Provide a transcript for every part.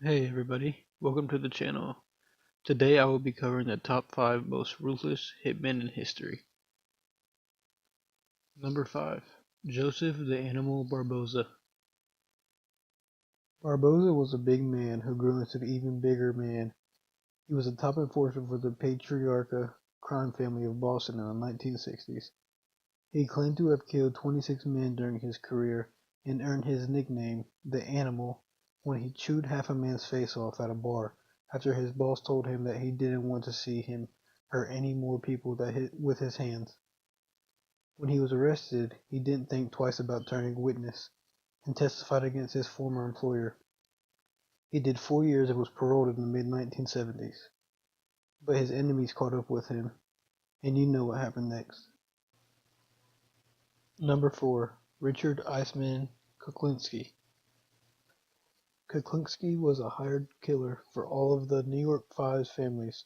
Hey everybody, welcome to the channel. Today I will be covering the top 5 most ruthless hitmen in history. Number 5. Joseph the Animal Barboza. Barboza was a big man who grew into an even bigger man. He was a top enforcer for the Patriarcha crime family of Boston in the 1960s. He claimed to have killed 26 men during his career and earned his nickname, the Animal, when he chewed half a man's face off at a bar after his boss told him that he didn't want to see him hurt any more people with his hands. When he was arrested, he didn't think twice about turning witness and testified against his former employer. He did 4 years and was paroled in the mid-1970s. But his enemies caught up with him, and you know what happened next. Number 4. Richard Iceman Kuklinski. Kuklinski was a hired killer for all of the New York Five's families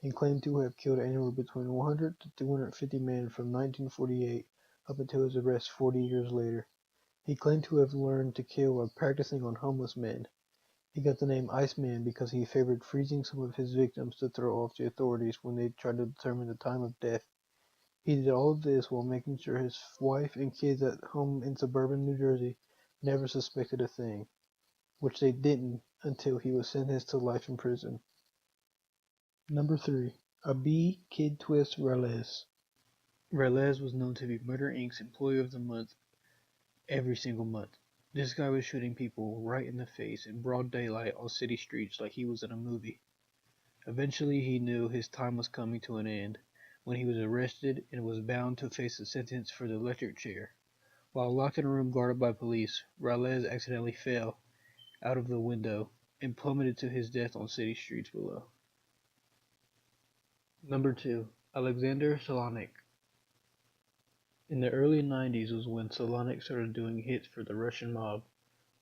and claimed to have killed anywhere between 100 to 250 men from 1948 up until his arrest 40 years later. He claimed to have learned to kill by practicing on homeless men. He got the name Iceman because he favored freezing some of his victims to throw off the authorities when they tried to determine the time of death. He did all of this while making sure his wife and kids at home in suburban New Jersey never suspected a thing, which they didn't until he was sentenced to life in prison. Number 3. Abi Kid Twist Rales. Rales was known to be Murder Inc.'s Employee of the Month every single month. This guy was shooting people right in the face in broad daylight on city streets like he was in a movie. Eventually he knew his time was coming to an end when he was arrested and was bound to face a sentence for the electric chair. While locked in a room guarded by police, Rales accidentally fell out of the window and plummeted to his death on city streets below. Number 2. Alexander Solonik. In the early 90s was when Solonik started doing hits for the Russian mob.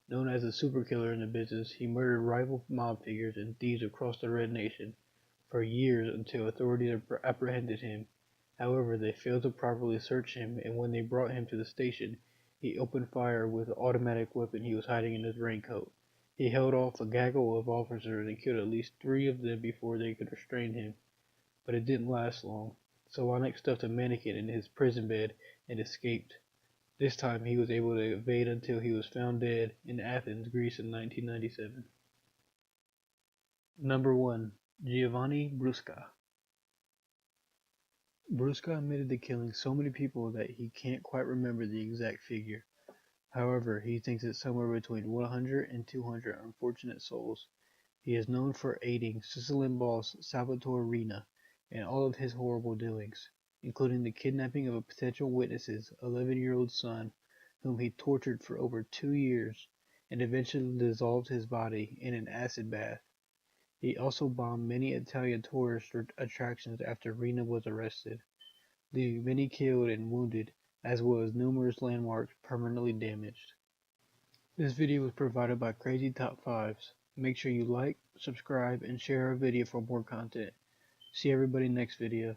Known as a super killer in the business, he murdered rival mob figures and thieves across the Red Nation for years until authorities apprehended him. However, they failed to properly search him, and when they brought him to the station, he opened fire with the automatic weapon he was hiding in his raincoat. He held off a gaggle of officers and killed at least 3 of them before they could restrain him. But it didn't last long. Solonik stuffed a mannequin in his prison bed and escaped. This time he was able to evade until he was found dead in Athens, Greece in 1997. Number 1. Giovanni Brusca. Brusca admitted to killing so many people that he can't quite remember the exact figure. However, he thinks it's somewhere between 100 and 200 unfortunate souls. He is known for aiding Sicilian boss Salvatore Rina in all of his horrible doings, including the kidnapping of a potential witness's 11-year-old son, whom he tortured for over 2 years and eventually dissolved his body in an acid bath. He also bombed many Italian tourist attractions after Rina was arrested, leaving many killed and wounded, as well as numerous landmarks permanently damaged. This video was provided by Crazy Top 5s. Make sure you like, subscribe, and share our video for more content. See everybody next video.